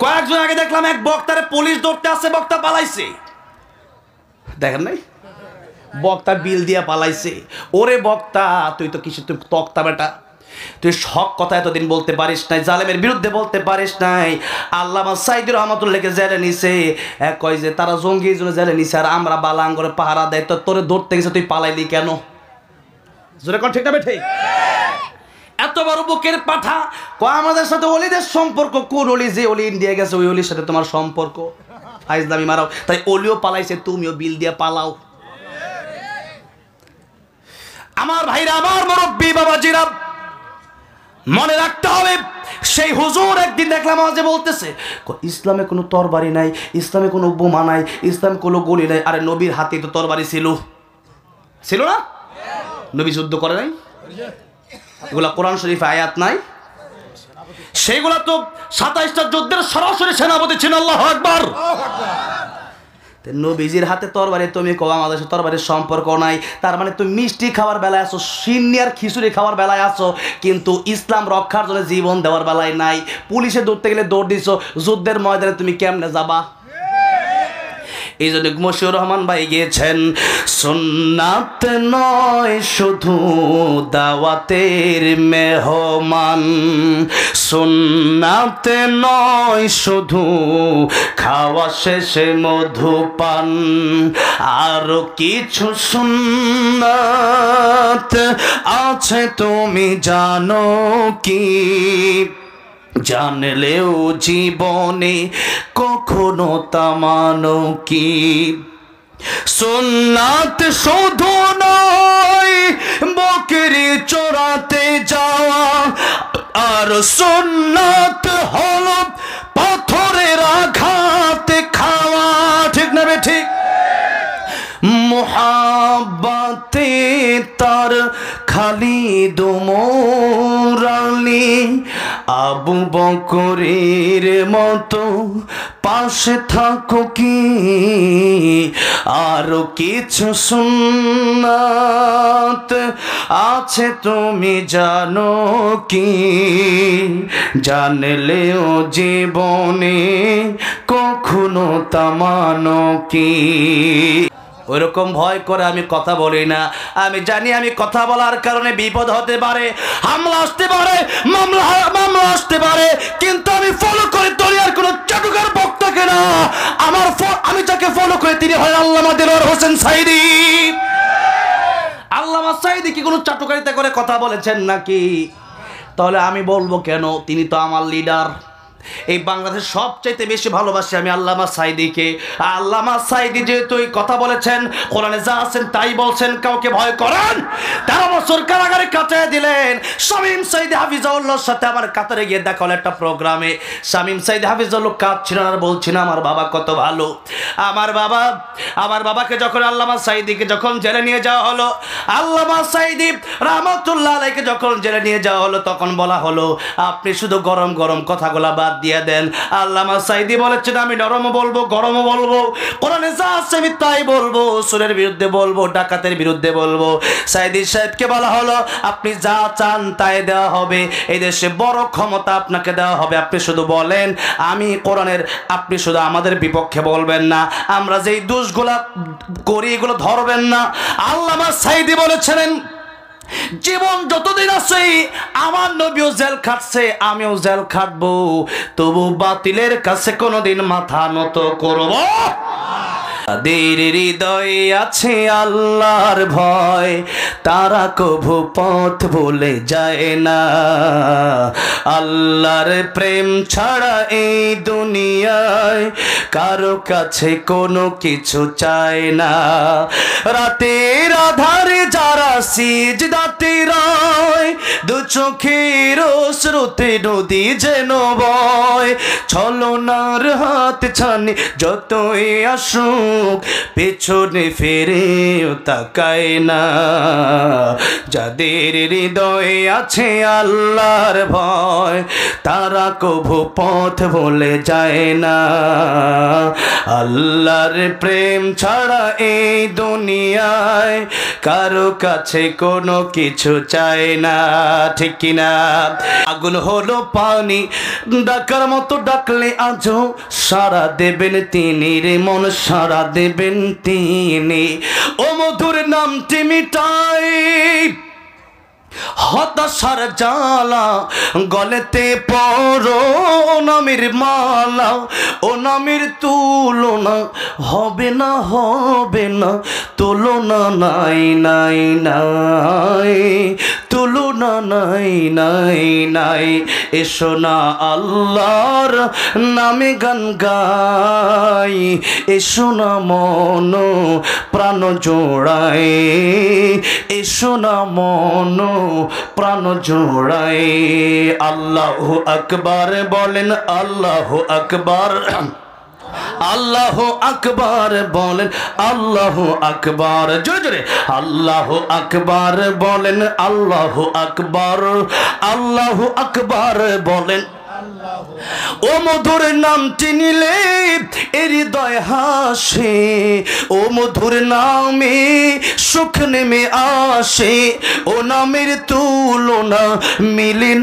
কয়েকজন আগে দেখলাম এক বক্তারে পুলিশ ধরতে আসছে, বক্তা পালাইছে, দেখেন নাই? বক্তা বিল দিয়া পালাইছে। ওরে বক্তা, তুই তো কিছু, তুই তক্তা বেটা, তুই হক কথা এতদিন বলতে পারিস নাই, জালেমের বিরুদ্ধে বলতে পারিস নাই। আল্লামা সাঈদী রহমাতুল্লাহকে জেলে নিছে, কয় যে তারা জঙ্গি জন্য জেলে নিছে, আর আমরা বালাঙ্গরে পাহারা দেয়, তো তোরে ধরতে গেছে, তুই পালাইলি কেন? জোরে কোন ঠিক না ঠিক? এত বড় বুকের পাঠা কয় আমাদের সাথে অলিদের সম্পর্ক। কোন অলি? যে অলি ইন্ডিয়া গেছে ওই অলির সাথে তোমার সম্পর্ক? ফাইজলামি মারাও। তাই অলিও পালাইছে, তুমিও বিল দিয়ে পালাও। আমার ভাইরা, আমার মুরব্বী বাবাজিরা, মনে রাখতে হবে। সেই হুজুর একদিন দেখলাম আওয়াজে বলতেছে, ইসলামে কোনো তরবারি নাই, ইসলামে কোনো বোমা নাই, ইসলামে কোনো গুলি নাই। আরে নবীর হাতে তো তরবারি ছিল, ছিল না? নবী যুদ্ধ করে নাই? এগুলা কোরআন শরীফে আয়াত নাই? সেগুলা তো 27টা যুদ্ধের সরাসরি সেনাপতি ছিল। আল্লাহু আকবার। নবীজির হাতে তরবারি, তুমি কও আমাদের সাথে তরবারির সম্পর্ক নাই। তার মানে তুমি মিষ্টি খাওয়ার বেলায় আছো, সিন্নিয়ার খিচুড়ি খাওয়ার বেলায় আছো, কিন্তু ইসলাম রক্ষার জন্য জীবন দেওয়ার বেলায় নাই। পুলিশে দৌড়তে গেলে দৌড় দিছো, যুদ্ধের ময়দানে তুমি কেমনে যাবা? এই জন্য মশিউর রহমান ভাই গিয়েছেন, সুন্নাত নয় শুধু দাওয়াতের মেহমান, সুন্নাত নয় শুধু খাওয়া শেষে মধুপান, আরো কিছু সুন্নাত আছে তুমি জানো কি? জানলেও জীবনে কখনো তা মানো কি? সুন্নাত শুধু নয় বকরি চোরাতে যাওয়া, আর সুন্নাত হলো পাথরের আঘাত খাওয়া। ঠিক না বে ঠিক? মুহাব্বতে তার খালিদ ওমর আলী আবু বকরের মতো পাশে থাকো কি? আরো কিছু সুন্নাত আছে তুমি জানো কি? জানলেও জীবনে কখনো তা মানো কি? ওইরকম ভয় করে আমি কথা বলি না। আমি জানি আমি কথা বলার কারণে বিপদ হতে পারে, হামলা আসতে পারে, মামলা আসতে পারে, কিন্তু আমি ফলো করে দরিয়ার কোন চাটুকার বক্তাকে না। আমি যাকে ফলো করে তিনি হয় আল্লামা দেলোয়ার হোসেন সাঈদী। আল্লামা সাঈদী কি কোনো চাটুকারিতা করে কথা বলেছেন নাকি? তাহলে আমি বলবো কেন? তিনি তো আমার লিডার। এই বাংলাদেশের সবচাইতে বেশি ভালোবাসি আমি আল্লামা সাঈদীকে। আল্লামা সাঈদী যেহেতু এই কথা বলেছেন, কোরআনে যা আছেন তাই বলছেন, কাউকে ভয় করেন? 13 বছর কারাগারে কাটায় দিলেন। শামীম সাঈদী হাফিজাহুল্লাহর সাথে আমার কাতারে গিয়ে দেখা হলো একটা প্রোগ্রামে। শামীম সাঈদী হাফিজাহুল্লাহ কাঁদছিলেন আর বলছিলেন আমার বাবা কত ভালো। আমার বাবাকে যখন আল্লামা সাঈদীকে যখন জেলে নিয়ে যাওয়া হলো, আল্লামা সাঈদী রাহমাতুল্লাহ আলাইহিকে যখন জেলে নিয়ে যাওয়া হলো, তখন বলা হলো আপনি শুধু গরম গরম কথাগুলা বাদ দিয়ে দেন। আল্লামা সাঈদী বলেছেন আমি নরম বলবো, গরম বলবো, কোরআনে যা আছে আমি তাই বলবো, সুরের বিরুদ্ধে বলবো, ডাকাতের বিরুদ্ধে বলবো। সাঈদী সাহেবকে বলা হলো আপনি যা চান তাই দেওয়া হবে, এই দেশে বড় ক্ষমতা আপনাকে দেওয়া হবে, আপনি শুধু বলেন আমি কোরআনের, আপনি শুধু আমাদের বিপক্ষে বলবেন না, আমরা যেই দোষগুলা করি এগুলো ধরবেন না। আল্লামা সাঈদী বলেছিলেন জীবন যতদিন আছে আমার নবীও জেল খাটছে, আমিও জেল খাটবো, তবু বাতিলের কাছে কোনোদিন মাথা নত করব। তাদের হৃদয়ে আছে আল্লাহর ভয়, তারা কভু পথ ভুলে যায় না। আল্লাহর প্রেম ছাড়া এই দুনিয়ায় কারো কাছে কোনো কিছু চায় না। রাতের আধারে যারা সিজদাতে রয়, দু চোখের স্রোতে নদী যেন বয়, ছলনার হাত ছানি যতই আসুক পেছনে ফিরেও তাকায় না। যাদের হৃদয়ে আছে আল্লাহর ভয়, তারা কভু পথ ভুলে যায় না। আল্লাহর প্রেম ছাড়া এই দুনিয়ায় কারো কাছে কোনো কিছু চায় না। ঠিক কিনা? আগুন হলো পানি ডাকার মতো ডাকলে আজও সাড়া দেবেন তিনি রে মন সাড়া দেবেন তিনি ও মধুর নামটি মিটাই হতাশার জ্বালা গলেতে পড়ো নামের মালা ও নামের তুলনা হবে না তুলনা নাই নাই নাই তুলনা নাই নাই নাই এসো না আল্লাহর নামে গান গাই এসো না মন প্রাণ জোড়াই এসো না মন প্রাণ জোড়াই আল্লাহু আকবার বলেন আল্লাহু আকবার আল্লাহু আকবার বলেন আল্লাহু আকবার জোরে জোরে আল্লাহু আকবার বলেন আল্লাহু আকবার আল্লাহু আকবার বলেন ও মধুর নামটি নিলে হৃদয় হাসে ও মধুর নামে সুখ নেমে আসে ও নামের তুলনা মিলে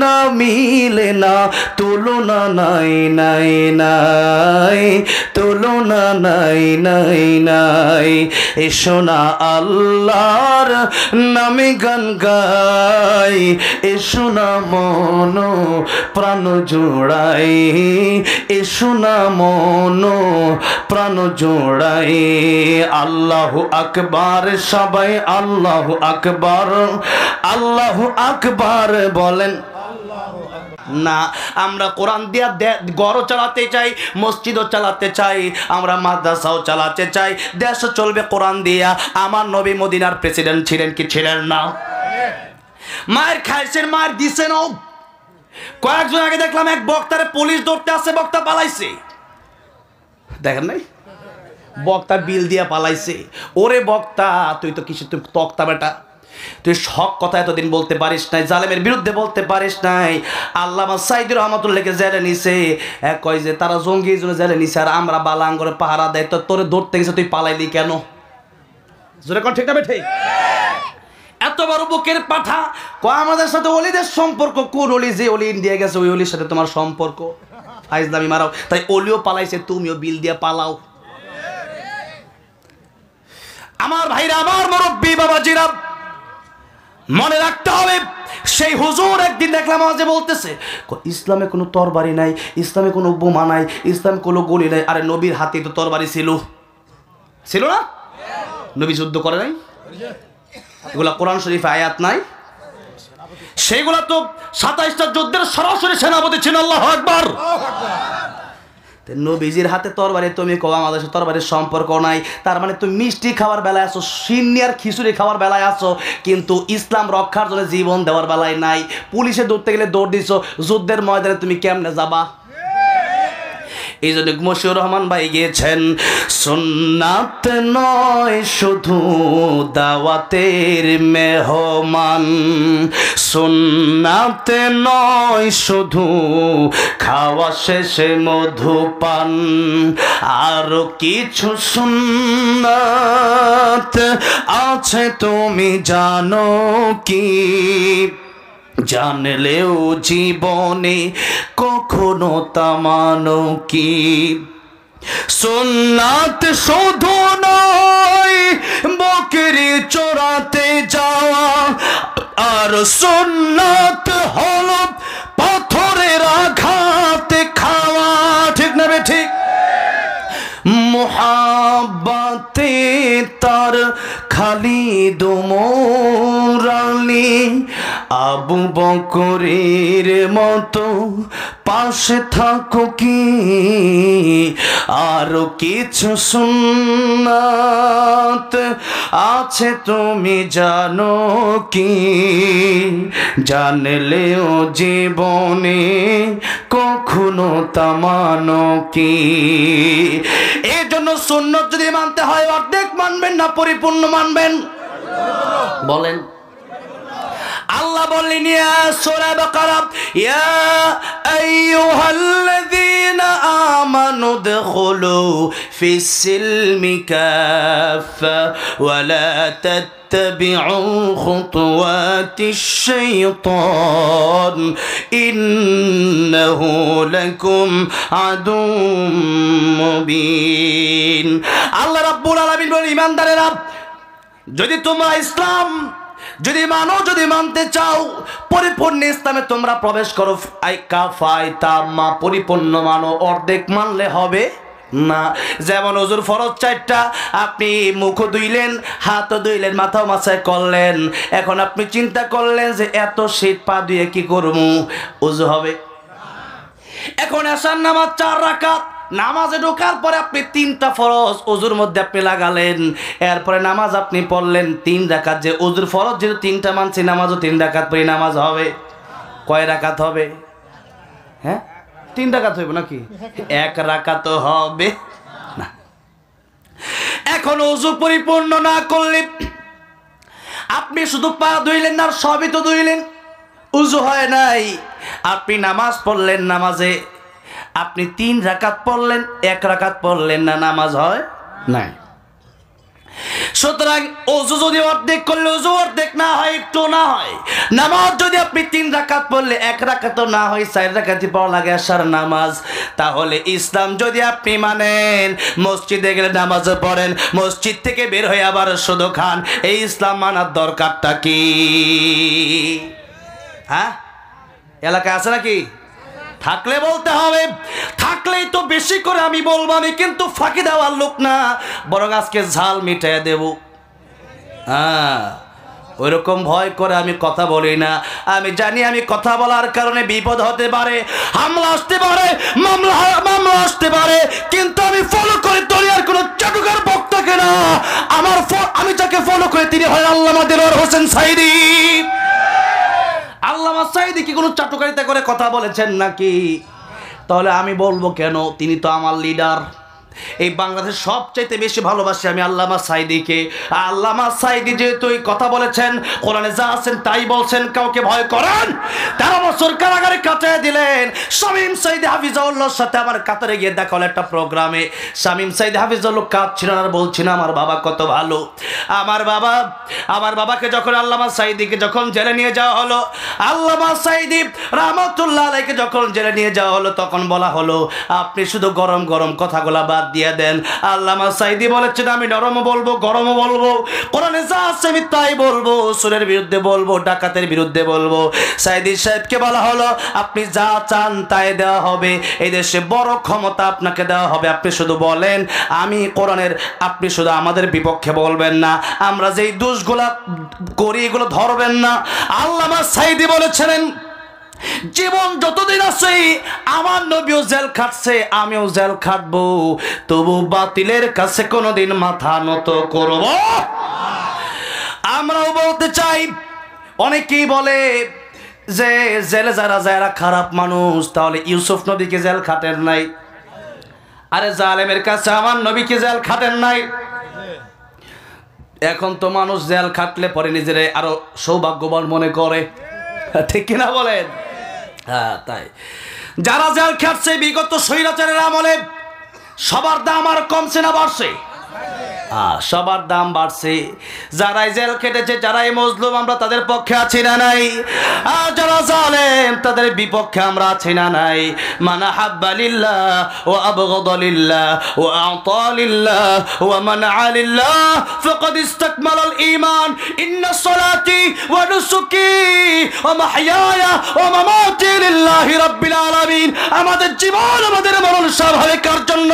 না তুলনা নাই নাই নাই তুলনা নাই নাই নাই এসো না আল্লাহর নামে গান গাই এসো না মন প্রাণ জোড়াই এসো না মন প্রাণ জোড়াই আল্লাহু আকবার সবাই আল্লাহু আকবার বলেন না আমরা কোরআন দিয়া ঘরও চালাতে চাই মসজিদও চালাতে চাই আমরা মাদ্রাসাও চালাতে চাই দেশও চলবে কোরআন দিয়া আমার নবী মদিনার প্রেসিডেন্ট ছিলেন কি ছিলেন না মায়ের খাইছেন মায়ের দিছেন কয়েকজন আগে দেখলাম এক বক্তারে পুলিশ ধরতে আসছে বক্তা পালাইছে দেখেন নাই বক্তা বিল দিয়া পালাইছে ওরে বক্তা তুই তো কিছু তুই তক্তা বেটা তুই হক কথা এতদিন বলতে পারিস নাই জালেমের বিরুদ্ধে বলতে পারিস নাই আল্লামা সাইদুর রহমাতুল্লাহকে জেলে নিছে কয় যে তারা জঙ্গি জন্য জেলে নিছে আর আমরা বালাঙ্গরে পাহারা দেয় তো তোরে ধরতে গেছে তুই পালাইলি কেন জোরে কোন ঠিক না বে ঠিক এত বড় বুকের পাঠা কয় আমাদের সাথে অলিদের সম্পর্ক কোন অলি যে অলি ইন্ডিয়া গেছে ওই অলির সাথে তোমার সম্পর্ক ফাইজলামি মারাও তাই অলিও পালাইছে তুমিও বিল দিয়ে পালাও আমার ভাইরা আমার মুরব্বি বাবাজিরা মনে রাখতে হবে সেই হুজুর একদিন দেখলাম আওয়াজে বলতেছে ইসলামে কোনো তরবারি নাই ইসলামে কোনো বোমা নাই ইসলামে কোনো গুলি নাই আরে নবীর হাতে তো তরবারি ছিল না নবী যুদ্ধ করে নাই এগুলা কোরআন শরীফে আয়াত নাই সেইগুলা তো 27টা যুদ্ধের সরাসরি সেনাপতি ছিল আল্লাহু আকবার নবীজির হাতে তরবারি তুমি কও আমাদের সাথে তরবারির সম্পর্ক নাই তার মানে তুমি মিষ্টি খাওয়ার বেলায় আছো সিন্নিয়ার খিচুড়ি খাওয়ার বেলায় আছো কিন্তু ইসলাম রক্ষার জন্য জীবন দেওয়ার বেলায় নাই পুলিশে দৌড়তে গেলে দৌড় দিছো যুদ্ধের ময়দানে তুমি কেমনে যাবা এই জন্য মশিউর রহমান ভাই গিয়েছেন সুন্নাত নয় শুধু দাওয়াতের মেহমান সুন্নাত নয় শুধু খাওয়া শেষে মধুপান আরো কিছু সুন্নাত আছে তুমি জানো কি জানলেও জীবনে কখনো তামানো কি সুন্নাত শুধু নয় বকরি চোরাতে যাওয়া আর সুন্নাত হলো পাথরের আঘাতে খাওয়া ঠিক না বে ঠিক মোহাব্বতে তার খালিদ মোরালি আবু বকরের মতো পাশে থাকো কি আরো কিছু সুন্নাত আছে তুমি জানো কি জানলেও জীবনে কখনো তামানো কি এই জন্য সুন্নত যদি মানতে হয় অর্ধেক মানবেন না পরিপূর্ণ মানবেন বলেন আল্লাহ বললেন ইয়া সূরা বাকারা ইয়া আইয়ুহাল্লাযীনা আমানু দুখুলু ফিস-সিলমি কাফা ওয়া লা اتبعوا خطوات الشيطان إنه لكم عدو مبين আল্লাহ রাব্বুল আলামিন বলেন ঈমানদারেরা যদি তোমরা ইসলাম যদি মানো যদি মানতে চাও পরিপূর্ণ ইসলামে তোমরা প্রবেশ করো কাফায় তাম্মা পরিপূর্ণ মানো অর্ধেক মানলে হবে না যেমন ওযুর ফরজ 4টা আপনি মুখও ধুইলেন হাতও ধুইলেন মাথাও মাসায় করলেন এখন আপনি চিন্তা করলেন যে এত শীত পা ধুয়ে কি করব ওযু হবে এখন এশার নামাজ 4 রাকাত নামাজে ঢোকার পরে আপনি 3টা ফরজ ওযুর মধ্যে আপনি লাগালেন এরপরে নামাজ আপনি পড়লেন 3 রাকাত যে ওযুর ফরজ যেহেতু 3টা মানছি নামাজও 3 রাকাত পড়ে নামাজ হবে কয় রাকাত হবে হ্যাঁ 3 রাকাত হইব নাকি 1 রাকাত হবে না এখন ওযু পরিপূর্ণ না করলে আপনি শুধু পা ধুইলেন না সবই তো ধুইলেন ওযু হয় নাই আপনি নামাজ পড়লেন নামাজে আপনি 3 রাকাত পড়লেন 1 রাকাত পড়লেন না নামাজ হয় নাই সুতরাং ওযু যদি অর্ধেক করলে ওযু অর্ধেক না হয় একটু না হয় নামাজ যদি আপনি 3 রাকাত পড়লে 1 রাকাতও না হয় 4 রাকাতই পড়া লাগে এশার নামাজ তাহলে ইসলাম যদি আপনি মানেন মসজিদে গেলে নামাজও পড়েন মসজিদ থেকে বের হয়ে আবার শুধু খান এই ইসলাম মানার দরকারটা কি হ্যাঁ এলাকায় আছে নাকি থাকলে বলতে হবে থাকলেই তো বেশি করে আমি বলবো আমি কিন্তু ফাঁকি দেওয়ার লোক না বরং আজকে ঝাল মিটাইয়া দেব ওইরকম ভয় করে আমি কথা বলি না আমি জানি আমি কথা বলার কারণে বিপদ হতে পারে হামলা আসতে পারে মামলা আসতে পারে কিন্তু আমি ফলো করে দলিয়ার কোনো চাটুকার বক্তাকে না আমি যাকে ফলো করে তিনি হয় আল্লামা দেলোয়ার হোসেন সাইদি আল্লামা সাইদি কি কোনো চাটুকারিতা করে কথা বলেছেন নাকি তাহলে আমি বলবো কেন তিনি তো আমার লিডার এই বাংলাদেশ সবচাইতে বেশি ভালোবাসি আমি আল্লামা সাইদিকে আল্লামা সাইদি যেহেতু এই কথা বলেছেন কোরআনে যা আছেন তাই বলছেন কাউকে ভয় করেন 13 বছর কারাগারে কাটিয়ে দিলেন শামীম সাইদি হাফিজাউল্লাহর সাথে আমার কাতারে গিয়ে দেখা হলো একটা প্রোগ্রামে শামীম সাইদি হাফিজাউল্লাহ কাঁদছিলেন আর বলছিলেন আমার বাবা কত ভালো আমার বাবাকে যখন আল্লামা সাইদিকে যখন জেলে নিয়ে যাওয়া হলো আল্লামা সাইদি রাহমাতুল্লাহ আলাইহিকে যখন জেলে নিয়ে যাওয়া হলো তখন বলা হলো আপনি শুধু গরম গরম কথাগুলা দিয়ে দেন আল্লামা সাইদি বলেছেন আমি নরম বলবো গরম বলবো কোরআনে যা আছে আমি তাই বলবো সুরের বিরুদ্ধে বলবো ডাকাতের বিরুদ্ধে বলবো সাইদি সাহেবকে বলা হলো আপনি যা চান তাই দেওয়া হবে এই দেশে বড় ক্ষমতা আপনাকে দেওয়া হবে আপনি শুধু বলেন আমি কোরআনের আপনি শুধু আমাদের বিপক্ষে বলবেন না আমরা যেই দোষগুলা করি এগুলো ধরবেন না আল্লামা সাইদি বলেছিলেন জীবন যতদিন আছে আমার নবীও জেল খাটছে আমিও জেল খাটবো তবু বাতিলের কাছে কোনোদিন মাথা নত করব আমরাও বলতে চাই অনেকেই বলে যে জেলে যারা খারাপ মানুষ তাহলে ইউসুফ নবীকে জেল খাটেন নাই আরে জালেমের কাছে আমার নবীকে জেল খাটেন নাই এখন তো মানুষ জেল খাটলে পরে নিজেরে আরো সৌভাগ্যবান মনে করে ঠিক কিনা বলেন হ্যাঁ তাই যারা জেল খাটছে বিগত স্বৈরাচারের আমলে সবার দাম আর কমছে না বাড়ছে সবার দাম বাড়ছে যারাই জেল কেটেছে যারাই মজলুম আমরা তাদের পক্ষে আছি না নাই আর যারা জালেম তাদের বিপক্ষে আমরা আছি না নাই মানা হাব্বালিল্লাহ ওয়া আবগাদালিল্লাহ ওয়া আতালিল্লাহ ওয়া মানআ লিল্লাহ ফাকাদ ইসতাকমালাল ঈমান ইন্না সলাতি ওয়া নুসুকি ওয়া মাহইয়ায়া ওয়া মামাতি লিল্লাহি রাব্বিল আলামিন আমাদের জীবন আমাদের মরণ সব হবে কার জন্য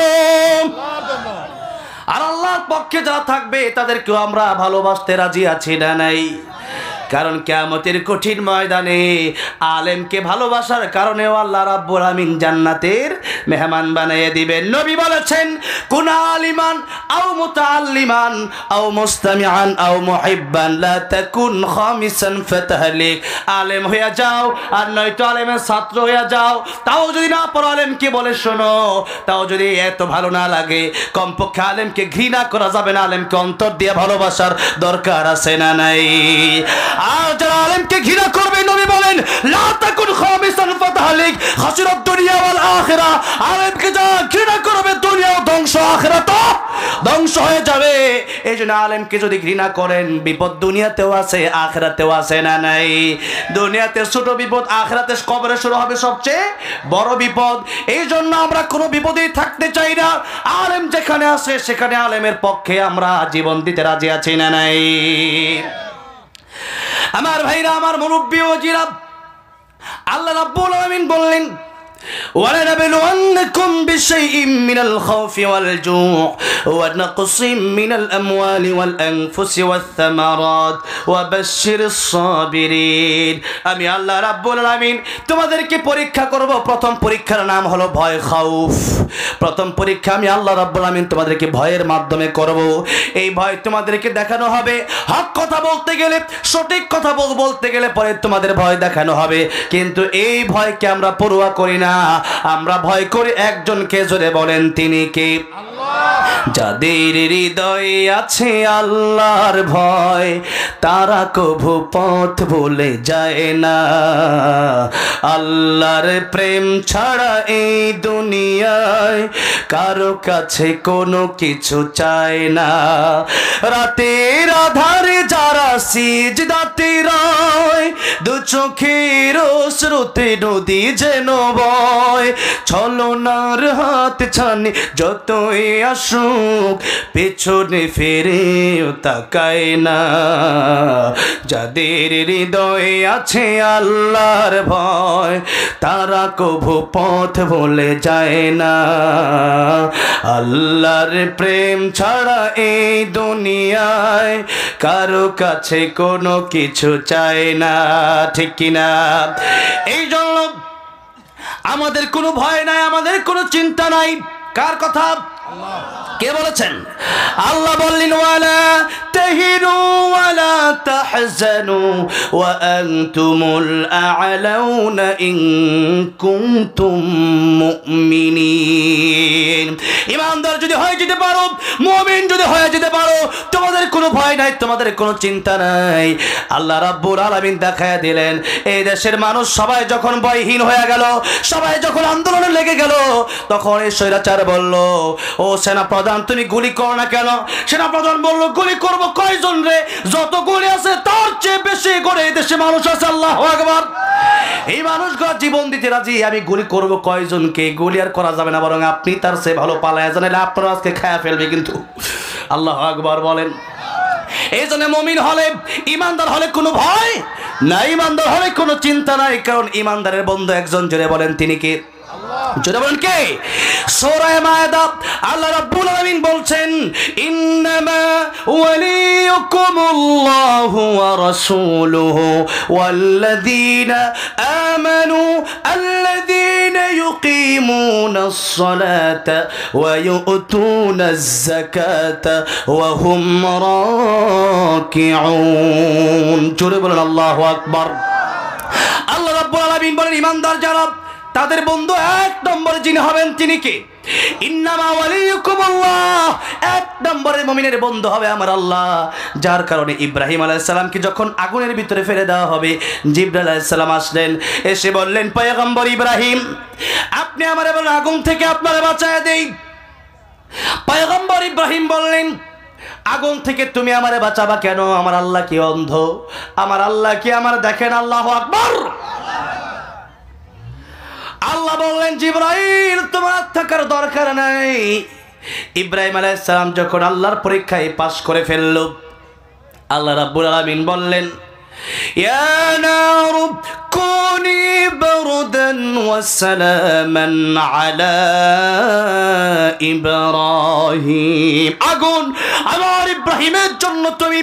আর আল্লাহর পক্ষে যারা থাকবে তাদেরকেও আমরা ভালোবাসতে রাজি আছি না নাই কারণ কিয়ামতের কঠিন ময়দানে আলেমকে ভালোবাসার কারণেও আল্লাহ রাব্বুল আমিন জান্নাতের মেহমান বানিয়ে দিবেন নবী বলেছেন কুন আলিমান আও মুতাআল্লিমান আও মুস্তামিআন আও মুহিব্বান লা তাকুন খামিসান ফাতাহলিক আলেম হয়ে যাও আর নয়তো আলেমের ছাত্র হয়ে যাও তাও যদি না পড়ো আলেমকে বলে শোনো তাও যদি এত ভালো না লাগে কমপক্ষে আলেমকে ঘৃণা করা যাবে না আলেমকে অন্তর দিয়ে ভালোবাসার দরকার আছে না নাই আর যারা আলেমকে ঘৃণা করবে নবী বলেন লা তাকুন খামিসান ফাতাহলিক খাসিরাত দুনিয়া ওয়াল আখিরা আলেমকে যারা ঘৃণা ধ্বংস হয়ে যাবে। এই জন্য আলেমকে যদি ঘৃণা করেন, বিপদ দুনিয়াতেও আছে আখিরাতেও আছে না নাই? দুনিয়াতে ছোট বিপদ, আখিরাতে কবরে শুরু হবে সবচেয়ে বড় বিপদ। এই জন্য আমরা কোনো বিপদেই থাকতে চাই না। আলেম যেখানে আছে সেখানে আলেমের পক্ষে আমরা জীবন দিতে রাজি আছি না নাই? আমার ভাইরা, আমার মুরব্বী ও জিরা, আল্লাহ রাব্বুল আলামিন বললেন وَلَنَبْلُوَنَّكُمْ بِشَيْءٍ مِّنَ الْخَوْفِ وَالْجُوعِ وَنَقْصٍ مِّنَ الْأَمْوَالِ وَالْأَنفُسِ وَالثَّمَرَاتِ وَبَشِّرِ الصَّابِرِينَ। আমি আল্লাহ রাব্বুল আলামিন তোমাদেরকে পরীক্ষা করব। প্রথম পরীক্ষার নাম হলো ভয়, খাউফ। প্রথম পরীক্ষা আমি আল্লাহ রাব্বুল আলামিন তোমাদেরকে ভয়ের মাধ্যমে করব। এই ভয় তোমাদেরকে দেখানো হবে। হক কথা বলতে গেলে, সঠিক কথা বলতে গেলে পরে তোমাদের ভয় দেখানো হবে। কিন্তু এই ভয়কে আমরা পরোয়া করি না। আমরা ভয় করি একজনকে, জোরে বলেন তিনি কে? যাদের হৃদয়ে আছে আল্লাহর ভয়, তারা কভু পথ ভুলে যায় না। আল্লাহর প্রেম ছাড়া এই দুনিয়ায় কারো কাছে কোনো কিছু চায় না। রাতের আধারে যারা সিজদাতে রয়, দু চোখের স্রোতে নদী যেন বয়। ছলনার হাত ছানি যতই আসুক, পেছনে ফিরেও তাকায় না। যাদের হৃদয়ে আছে আল্লাহর ভয়, তারা কভু পথ ভুলে যায় না। আল্লাহর প্রেম ছাড়া এই দুনিয়ায় কারো কাছে কোনো কিছু চায় না। ঠিক কিনা? এই জন্য আমাদের কোনো ভয় নাই, আমাদের কোনো চিন্তা নাই। কার কথা? কে বলেছেন? আল্লাহ বললেন ওয়ালা তাহিনু ওয়ালা তাহজানু ওয়া আনতুমুল আ'লাউনা ইন কুনতুম মুমিনিন। ঈমানদার যদি হয়ে যেতে পারো, মুমিন যদি হয়ে যেতে পারো, তোমাদের কোনো ভয় নাই, তোমাদের কোনো চিন্তা নাই। আল্লাহ রাব্বুল আলামিন দেখায় দিলেন, এই দেশের মানুষ সবাই যখন ভয়হীন হয়ে গেল, সবাই যখন আন্দোলনে লেগে গেল, তখন এই স্বৈরাচার বলল, ও সেনা প্রধান তুমি গুলি করো না কেন? সেনা প্রধান বলল, গুলি করব কয়জন রে? যত গুলি আছে তার চেয়ে বেশি করে এই দেশে মানুষ আছে। আল্লাহু আকবার। এই মানুষগুলো জীবন দিতে রাজি, আমি গুলি করব কয়জনকে? গুলি আর করা যাবে না, বরং আপনি তার চেয়ে ভালো পালায়া জানেন, আপনারা আজকে খায়া ফেলবে কিন্তু। আল্লাহু আকবার বলেন। এই জন্য মুমিন হলে, ইমানদার হলে কোনো ভয় নাই, ইমানদার হলে কোনো চিন্তা নাই। কারণ ইমানদারের বন্ধু একজন, জোরে বলেন তিনি কে? জোরে বলেন কে? সূরা মায়েদা আল্লাহ রাব্বুল আলামিন বলছেন, ইন্নামা ওয়ালিয়ুকুমুল্লাহু ওয়া রাসূলুহু ওয়াল্লাযীনা আমানু আল্লাযীনা ইউকিমুনাস সালাতা ওয়া ইউতুনাজ যাকাতা ওয়া হুম রাকিউন। জোরে বলেন আল্লাহু আকবার। আল্লাহ রাব্বুল আলামিন বলেন, ইমানদার যারা, তাদের বন্ধু এক নম্বরে যিনি হবেন তিনি কে? ইন্নামা ওয়ালিয়ুকুমুল্লাহ, এক নম্বরের মুমিনের বন্ধু হবে আমার আল্লাহ। যার কারণে ইব্রাহিম আলাইহিস সালামকে যখন আগুনের ভিতরে ফেলে দেওয়া হবে, জিবরাইল আলাইহিস সালাম আসলেন, এসে বললেন, পয়গম্বর ইব্রাহিম, আপনি আমারে বলেন আগুন থেকে আপনারে বাঁচায় দেই। পয়গম্বর ইব্রাহিম বললেন, আগুন থেকে তুমি আমারে বাঁচাবা কেন? আমার আল্লাহ কি অন্ধ? আমার আল্লাহ কি আমার দেখেন? আল্লাহু আকবার। আল্লাহ বললেন, জিবরাইল তোমার থাকার দরকার নাই। ইব্রাহিম আলাইহিস সালাম যখন আল্লাহর পরীক্ষায় পাশ করে ফেলল, আল্লাহ রাব্বুল আলামিন বললেন, ইয়া নারু কুনি বারদান ওয়া সালামান আলা ইব্রাহিম। আগুন, আমার ইব্রাহিমের জন্য তুমি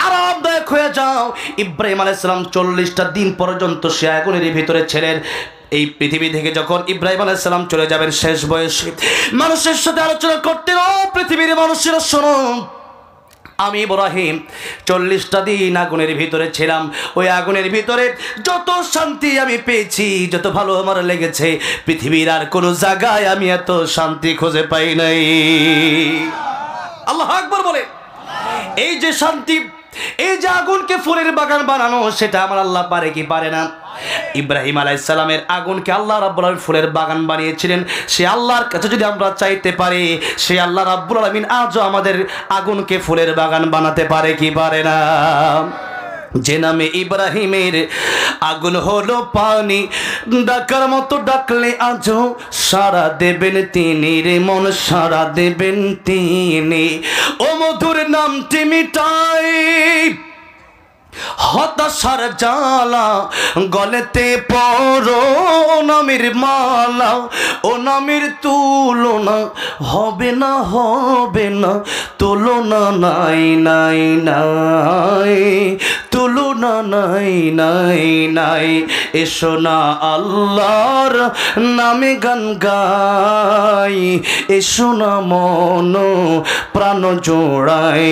আরামদায়ক হয়ে যাও। ইব্রাহিম আলাইহিস সালাম 40টা দিন পর্যন্ত সে আগুনের ভিতরে ছিলেন। এই পৃথিবী থেকে যখন ইব্রাহিম আলাইহিস সালাম চলে যাবেন শেষ বয়সে, মানুষের সাথে আলোচনা করতেন, ও পৃথিবীর মানুষেরা শোনো, আমি ইব্রাহিম 40টা দিন আগুনের ভিতরে ছিলাম। ওই আগুনের ভিতরে যত শান্তি আমি পেয়েছি, যত ভালো আমার লেগেছে, পৃথিবীর আর কোনো জায়গায় আমি এত শান্তি খুঁজে পাই নাই। আল্লাহু আকবার বলে। এই যে শান্তি, এই যে আগুনকে ফুলের বাগান বানানো, সেটা আমার আল্লাহ পারে কি পারে না? ইব্রাহিম আলাইহিস সালামের আগুনকে আল্লাহ রাব্বুল আলামিন ফুলের বাগান বানিয়েছিলেন। সে আল্লাহর কাছে যদি আমরা চাইতে পারি, সে আল্লাহ রাব্বুল আলামিন আজও আমাদের আগুনকে ফুলের বাগান বানাতে পারে কি পারে না? যে নামে ইব্রাহিমের আগুন হলো পানি, ডাকার মতো ডাকলে আজও সাড়া দেবেন তিনি রে মন, সাড়া দেবেন তিনি। ও মধুর নামটি মিটাই হতাশার জ্বালা, গলেতে পড়ো নামের মালা, ও নামের তুলনা হবে না, হবে না, তুলনা নাই নাই নাই, তুলনা নাই নাই নাই। এসো না আল্লাহর নামে গান গাই, এসো না মন প্রাণ জোড়াই,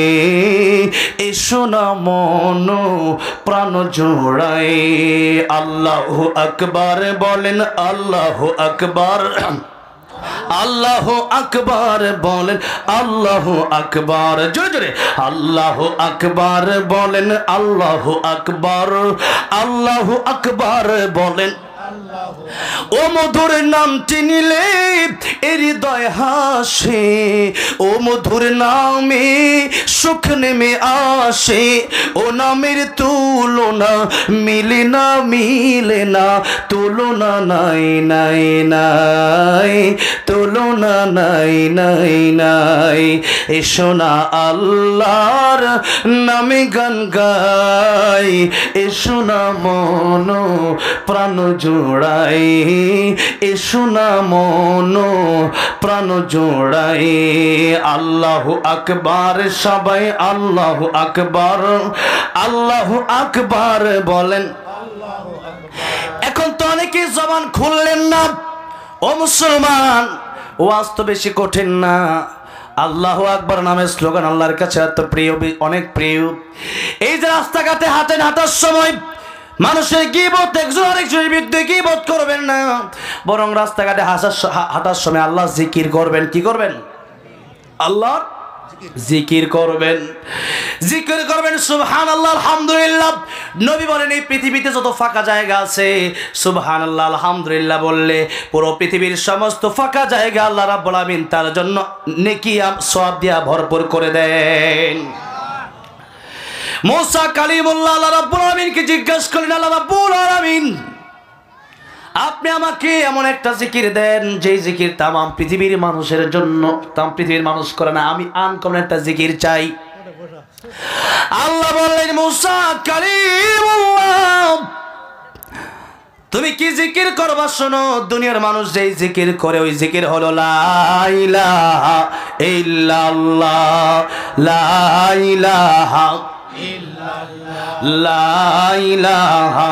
এসো না মন প্রাণ জোড়াই। আল্লাহু আকবার বলেন, আল্লাহু আকবার, আল্লাহু আকবার বলেন, আল্লাহু আকবার, জোরে জোরে আল্লাহু আকবার বলেন, আল্লাহু আকবার, আল্লাহু আকবার বলেন। ও মধুর নামটি নিলে হৃদয় হাসে, ও মধুর নামে সুখ নেমে আসে, ও নামের তুলনা মিলে না, মিলে না, তুলনা নাই নাই নাই, তুলনা নাই নাই নাই। এসো না আল্লাহর নামে গান গাই, এসো না মন প্রাণ জোড়াই, এসো না মন প্রাণ জোড়াই। আল্লাহু আকবার, সবাই আল্লাহু আকবার, আল্লাহু আকবার বলেন। এখন তো অনেকে জবান খুললেন না। ও মুসলমান, ওয়াজ তো বেশি কঠিন না। আল্লাহু আকবার নামের স্লোগান আল্লাহর কাছে এত প্রিয়, অনেক প্রিয়। এই যে রাস্তাঘাটে হাঁটেন, হাঁটার সময় মানুষের গীবত, একজন আরেকজনের বিরুদ্ধে গীবত করবেন না, বরং রাস্তাঘাটে হাঁটার সময় আল্লাহ জিকির করবেন। কি করবেন? আল্লাহ জিকির করবেন, জিকির করবেন সুবহানাল্লাহ আলহামদুলিল্লাহ। নবী বলেন এই পৃথিবীতে যত ফাঁকা জায়গা আছে সুবহানাল্লাহ আলহামদুলিল্লাহ বললে পুরো পৃথিবীর সমস্ত ফাঁকা জায়গা আল্লাহ রাব্বুল আমিন তার জন্য নেকি সওয়াব দিয়া ভরপুর করে দেন। মুসা কালিমুল্লাহ আল্লাহ রাব্বুল আমিনকে জিজ্ঞাসা করলেন, আল্লাহ রাব্বুল আলামিন আপনি আমাকে এমন একটা জিকির দেন যেই জিকির তাম পৃথিবীর মানুষের জন্য, তাম পৃথিবীর মানুষ করে না, আমি আনকমন একটা জিকির চাই। আল্লাহ বললেন, মুসা কালিমুল্লাহ তুমি কি জিকির করবা শোনো। দুনিয়ার মানুষ যেই জিকির করে ওই জিকির হলো লা ইলাহা ইল্লাল্লাহ, লা ইলাহা লা ইলাহা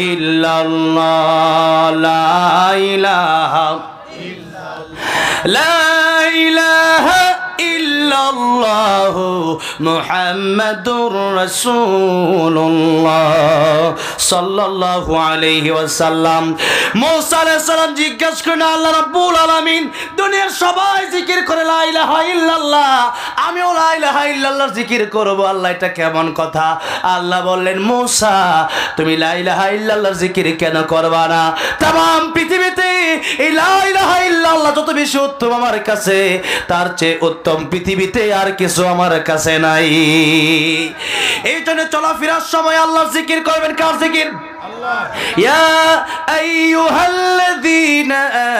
ইল্লাল্লাহ, লা ইলাহা লা ইলাহা ইল্লাল্লাহ মুহাম্মাদুর রাসূলুল্লাহ সাল্লাল্লাহু আলাইহি ওয়াসাল্লাম। মুসা আলাইহিস সালাম জিজ্ঞাসা করেন, আল্লাহ রাব্বুল আলামিন দুনিয়ার সবাই জিকির করে লা ইলাহা ইল্লাল্লাহ, আমিও লা ইলাহা ইল্লাল্লাহ জিকির করব, আল্লাহ এটা কেমন কথা? আল্লাহ বললেন, মুসা তুমি লা ইলাহা ইল্লাল্লাহর জিকির কেন করবা না? तमाम পৃথিবীতে এই লা ইলাহা ইল্লাল্লাহ যত বেশি উত্তম আমার কাছে, তার চেয়ে উত্তম পৃথিবীতে আর কিছু আমার কাছে নাই। এই জন্য চলাফেরার সময় আল্লাহর জিকির করবেন। কার জিকির? يا أيها الذين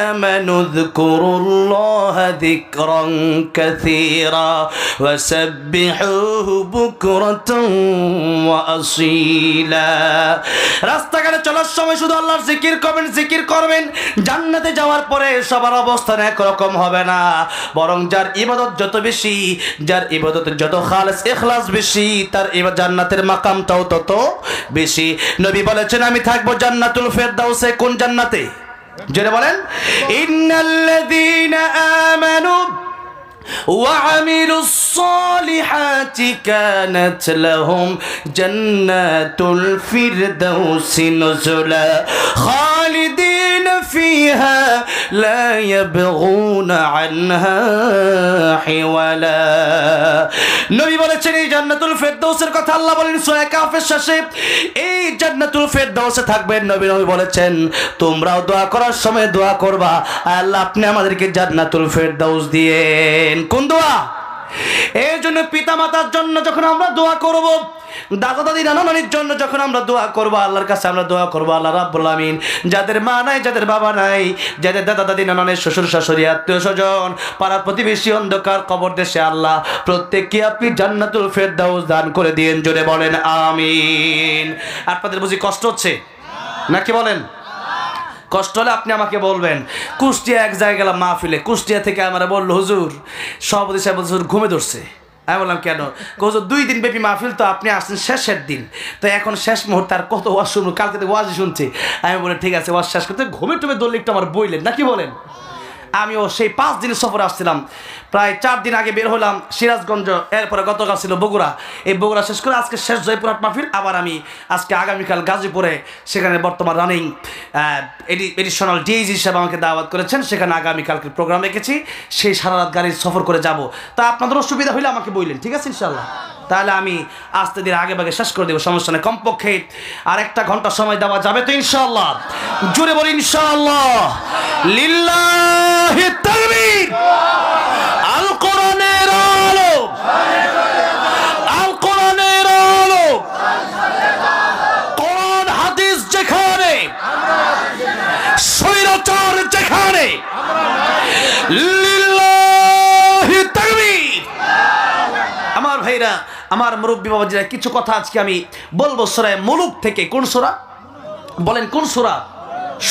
آمنوا اذكروا الله ذكرا كثيرا وسبحوه بكرة وأصيلا। রাস্তাঘাটে চলার সময় শুধু আল্লাহর জিকির করবেন, জিকির করবেন। জান্নাতে যাওয়ার পরে সবার অবস্থান একরকম হবে না, বরং যার ইবাদত যত বেশি, যার ইবাদত যত খালেস ইখলাস বেশি, তার জান্নাতের মাকামটাও তত বেশি। নবী বলেছেন আমি থাকবো জান্নাতুল ফেরদাউসে। কোন জান্নাতে? জেনে বলেন, ইন্নাল্লাযীনা আমানু وعملوا الصالحات كانت لهم جنات الفردوس نزلا خالدين فيها لا يبغون عنها حولا নবী বলেছেন এই জান্নাতুল ফেরদাউসের কথা আল্লাহ বলেন সূরা কাফের শেষে এই জান্নাতুল ফেরদাউসে থাকবেন নবী বলেছেন তোমরাও দোয়া করার সময় দোয়া করবা আল্লাহ আপনি আমাদেরকে জান্নাতুল ফেরদাউস দিয়েন কোন দোয়া এই জন্য পিতামাতার জন্য যখন আমরা দোয়া করব দাদা দাদি নানা নানির জন্য যখন আমরা দোয়া করব আল্লাহর কাছে আমরা দোয়া করব আল্লাহ রাব্বুল আমিন যাদের মা নাই যাদের বাবা নাই যাদের দাদা দাদি নানা নানি শ্বশুর শাশুড়ি আত্মীয় স্বজন পাড়া প্রতিবেশী অন্ধকার কবর দেশে আল্লাহ প্রত্যেককে আপনি জান্নাতুল ফেরদাউস দান করে দিয়েন জোরে বলেন আমিন আপনাদের বুঝি কষ্ট হচ্ছে নাকি বলেন কষ্ট হলে আপনি আমাকে বলবেন কুষ্টিয়া এক জায়গায় গেলাম মাহফিলে কুষ্টিয়া থেকে আমরা বললো হুজুর সভাপতি সাহেব হুজুর ঘুমে ধরছে আমি বললাম কেন হুজুর 2 দিন ব্যাপী মাহফিল তো আপনি আসছেন শেষের দিন তো এখন শেষ মুহূর্তে আর কত ওয়াজ শুনবো কালকে থেকে ওয়াজই শুনছি আমি বলি ঠিক আছে ওয়াজ শেষ করতে ঘুমে টুমে দৌড়লে একটু আমার বইলেন নাকি বলেন আমিও সেই 5 দিনের সফরে আসছিলাম প্রায় 4 দিন আগে বের হলাম সিরাজগঞ্জ এরপরে গতকাল ছিল বগুড়া এই বগুড়া শেষ করে আজকে শেষ জয়পুরহাট মাহফিল আবার আমি আজকে আগামীকাল গাজীপুরে সেখানে বর্তমান রানিং এডিশনাল ডিএজি হিসেবে আমাকে দাওয়াত করেছেন সেখানে আগামীকালকে প্রোগ্রাম রেখেছি সেই সারা রাত গাড়ি সফর করে যাব তা আপনাদের অসুবিধা হলে আমাকে বললেন ঠিক আছে ইনশাআল্লাহ তাহলে আমি আস্তে ধীরে আগে ভাগে শেষ করে দেবো সমস্যা নেই কমপক্ষে আর 1 ঘন্টা সময় দেওয়া যাবে তো ইনশাআল্লাহ জোরে বলি ইনশাআল্লাহ লিল্লাহি তাকবীর আল কোরআনের আলো আল কোরআনের আলো কোরআন হাদিস যেখানে স্বৈরাচার যেখানে লিল্লাহি তাকবীর আমার ভাইরা আমার মুরব্বী বাবাজিরা কিছু কথা আজকে আমি বলবো সূরা মুলুক থেকে কোন সূরা বলেন কোন সূরা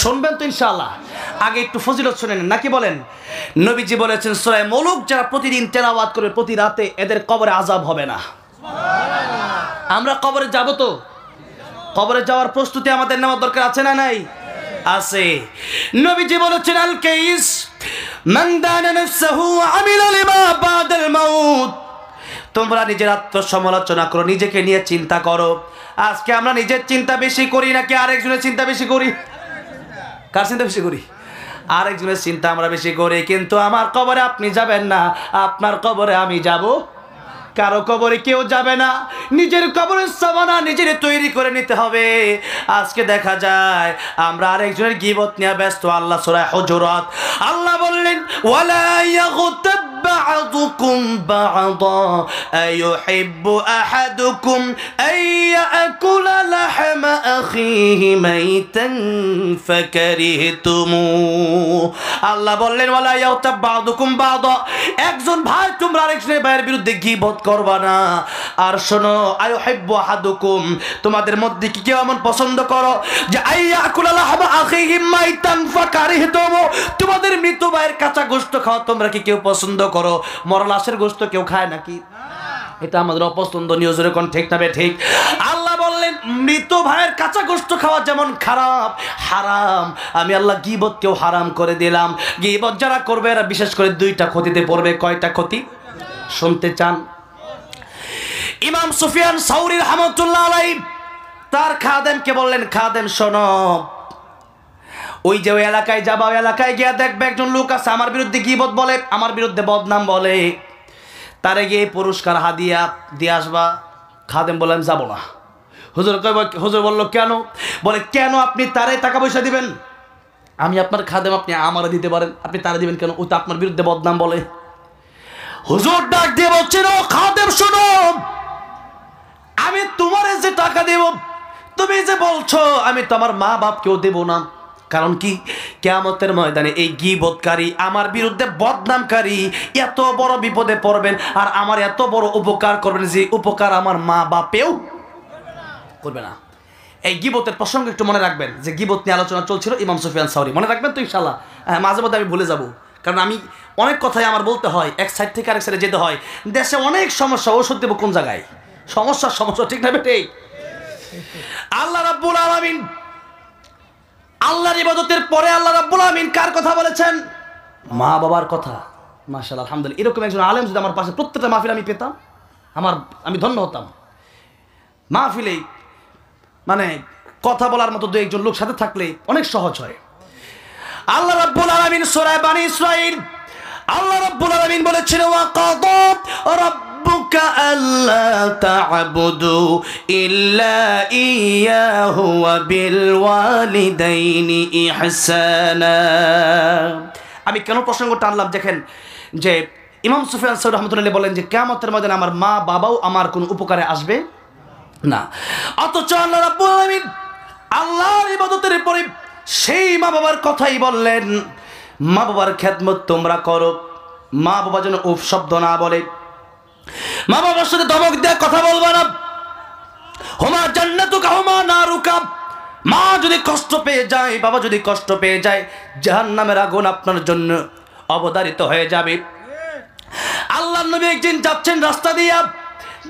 শুনবেন তো ইনশাআল্লাহ আগে একটু ফজিলত শুনে নেন নাকি বলেন নবীজি বলেছেন সূরা মুলুক যারা প্রতিদিন তেলাওয়াত করে প্রতি রাতে এদের কবরে আযাব হবে না সুবহানাল্লাহ আমরা কবরে যাব তো কবরে যাওয়ার প্রস্তুতি আমাদের নেওয়ার দরকার আছে না নাই আছে নবীজি বলেছেন আল কাইস মান দানা নাফসাহু ওয়া আমিলা লিমা বাদাল মাউত তোমরা নিজের আত্মসমালোচনা করো নিজেকে নিয়ে চিন্তা করো আজকে আমরা নিজের চিন্তা বেশি করি নাকি আরেকজনের চিন্তা বেশি করি কার চিন্তা বেশি করি আরেকজনের চিন্তা আমরা বেশি করি কিন্তু আমার কবরে আপনি যাবেন না আপনার কবরে আমি যাব কারো কবরে কেউ যাবে না নিজের কবরের সামানা নিজের তৈরি করে নিতে হবে আজকে দেখা যায় আমরা আরেকজনের গীবত নিয়ে ব্যস্ত আল্লাহ সূরা হুজুরাত আল্লাহ বললেন ওয়ালা ইয়াগতাব بعضكم بعضا أيحب أحدكم أن يأكل لحم أخيه ميتا فكرهتموه আল্লাহ বললেন ওয়ালা ইয়াগতাব বা'দুকুম বা'দা একজন ভাই তোমরা আরেকজনের ভাইয়ের বিরুদ্ধে গীবত করবা না আর শোনো আইয়ুহিব্বু আহাদুকুম তোমাদের মধ্যে কি কেউ এমন পছন্দ করো যে আইয়াকুলা লাহমা আখিহি মাইতান ফাকারিহতুমু তোমাদের মৃত ভাইয়ের কাঁচা গোশত খাওয়া তোমরা কি কেউ পছন্দ করো মরা লাশের গোশত কেউ খায় নাকি এটা আমাদের অপছন্দনীয় জোরে কোন ঠিক না ঠিক আল্লাহ বললেন মৃত ভাইয়ের কাঁচা গোশত খাওয়া যেমন খারাপ হারাম আমি আল্লাহ গীবত কেউ হারাম করে দিলাম গীবত যারা করবে এরা বিশেষ করে 2টা ক্ষতিতে পড়বে কয়টা ক্ষতি শুনতে চান ইমাম সুফিয়ান সাউরি রাহমাতুল্লাহ আলাইহি তার খাদেমকে বললেন খাদেম শোনো ওই যে ওই এলাকায় যাবা ওই এলাকায় গিয়ে দেখবে একজন লোক আছে আমার বিরুদ্ধে গীবত বলে আমার বিরুদ্ধে বদনাম বলে তারে গিয়ে পুরস্কার হাদিয়া দিয়ে আসবা খাদেম বললেন যাব না হুজুর বলল কেন বলে কেন আপনি তারে টাকা পয়সা দিবেন আমি আপনার খাদেম আপনি আমারে দিতে পারেন আপনি তারে দিবেন কেন ও তো আপনার বিরুদ্ধে বদনাম বলে হুজুর ডাক দিয়ে বলছেন ও খাদেম শোনো আমি তোমারে যে টাকা দেব তুমি যে বলছো আমি তো আমার মা বাপকেও দেব না কারণ কি কিয়ামতের ময়দানে এই গীবতকারী আমার বিরুদ্ধে বদনামকারী এত বড় বিপদে পড়বেন আর আমার এত বড় উপকার করবেন যে উপকার আমার মা বাপেও করবে না এই গীবতের প্রসঙ্গ একটু মনে রাখবেন যে গীবত নিয়ে আলোচনা চলছিল ইমাম সুফিয়ান সাউরি মনে রাখবেন তো ইনশাআল্লাহ মাঝে মধ্যে আমি ভুলে যাব কারণ আমি অনেক কথাই আমার বলতে হয় এক সাইড থেকে আরেক সাইডে যেতে হয় দেশে অনেক সমস্যা ওষুধ দেব কোন জায়গায় সমস্যা ঠিক না বেটে আল্লাহ রাব্বুল আলামিন আল্লাহর ইবাদতের পরে আল্লাহ রাব্বুল আলামিন কার কথা বলেছেন মা বাবার কথা মাশাআল্লাহ, আলহামদুলিল্লাহ। এরকম একজন আলেম যদি আমার পাশে প্রত্যেকটা মাহফিলে আমি পেতাম, আমি ধন্য হতাম। মাহফিলেই মানে কথা বলার মতো দু একজন লোক সাথে থাকলে অনেক সহজ হয়। আল্লাহ রাব্বুল আলামিন সূরা বনী ইসরাঈল, আল্লাহ রাব্বুল আলামিন বলেছেন, ওয়া কাদা রাব্বুকা আল্লা তা'বুদু ইল্লা ইয়্যাহু ওয়া বিল ওয়ালিদাইনি ইহসানা। আমি কেন প্রসঙ্গটা আনলাম দেখেন, যে ইমাম সুফিয়ান সাউরি রাহমাতুল্লাহ বলেন যে কিয়ামতের ময়দানে আমার মা বাবাও আমার কোনো উপকারে আসবে না। অথচ আল্লাহ রাব্বুল আলামিন আল্লাহর ইবাদতের পরে সেই মা বাবার কথাই বললেন, মা বাবার খেদমত তোমরা করো, মা বাবা যেন উফ শব্দ না বলে, মা বাবার সাথে ধমক দিয়ে কথা বলবে না। হুমা জান্নাতুকা হুমা নারুকা, মা যদি কষ্ট পেয়ে যায়, বাবা যদি কষ্ট পেয়ে যায়, জাহান্নামের আগুন আপনার জন্য অবধারিত হয়ে যাবে। আল্লাহর নবী একদিন যাচ্ছেন রাস্তা দিয়া,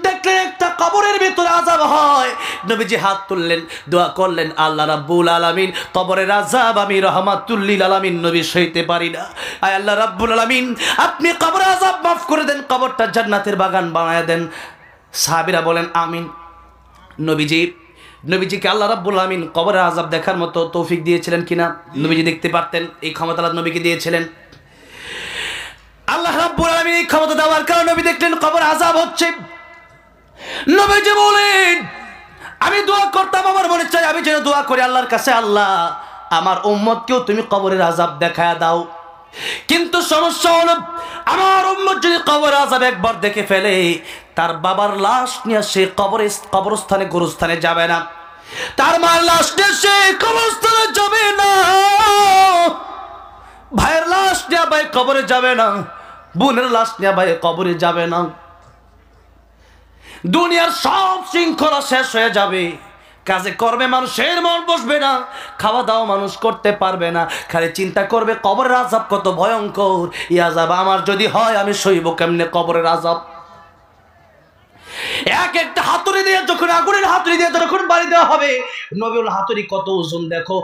দেখলেন একটা কবরের ভিতরে আযাব হয়। নবীজি হাত তুললেন, দোয়া করলেন, আল্লাহ রাব্বুল আলামিন কবরের আযাব আমি রাহমাতুল লিল আলামিন নবী সইতে পারি না, আয় আল্লাহ রাব্বুল আলামিন আপনি কবরের আযাব মাফ করে দেন, কবরটা জান্নাতের বাগান বানায় দেন। সাহাবীরা বলেন আমিন। নবীজিকে আল্লাহ রাব্বুল আলামিন কবরের আযাব দেখার মতো তৌফিক দিয়েছিলেন কিনা? নবীজি দেখতে পারতেন, এই ক্ষমতা আল্লাহ নবীকে দিয়েছিলেন। আল্লাহ রাব্বুল আলামিন এই ক্ষমতা দেওয়ার কারণে নবী দেখলেন কবর আযাব হচ্ছে। নবীজি বলেন, আমি দোয়া করতাম, আমার মনে চাই আমি যেন দোয়া করি আল্লাহর কাছে, আল্লাহ আমার উম্মতকেও তুমি কবরের আযাব দেখায়া দাও। কিন্তু সমস্যা হলো, আমার উম্মত যদি কবরের আযাব একবার দেখে ফেলে, তার বাবার লাশ নিয়ে সে কবরস্থানে গোরস্থানে যাবে না, তার মার লাশ নিয়ে সে কবরস্থানে যাবে না, ভাইয়ের লাশ নিয়ে ভাই কবরে যাবে না, বোনের লাশ নিয়ে ভাই কবরে যাবে না। দুনিয়ার সব শৃঙ্খলা শেষ হয়ে যাবে, কাজে করবে মানুষের মন বসবে না, খাওয়া দাওয়া মানুষ করতে পারবে না, খালি চিন্তা করবে কবরের আযাব কত ভয়ঙ্কর, এই আযাব আমার যদি হয় আমি সইব কেমনে কবরের আযাব। এক একটা হাতুড়ি দিয়ে যখন, আগুনের হাতুড়ি দিয়ে যখন বাড়ি দেওয়া হবে, নবীর হাতুড়ি কত ওজন দেখো।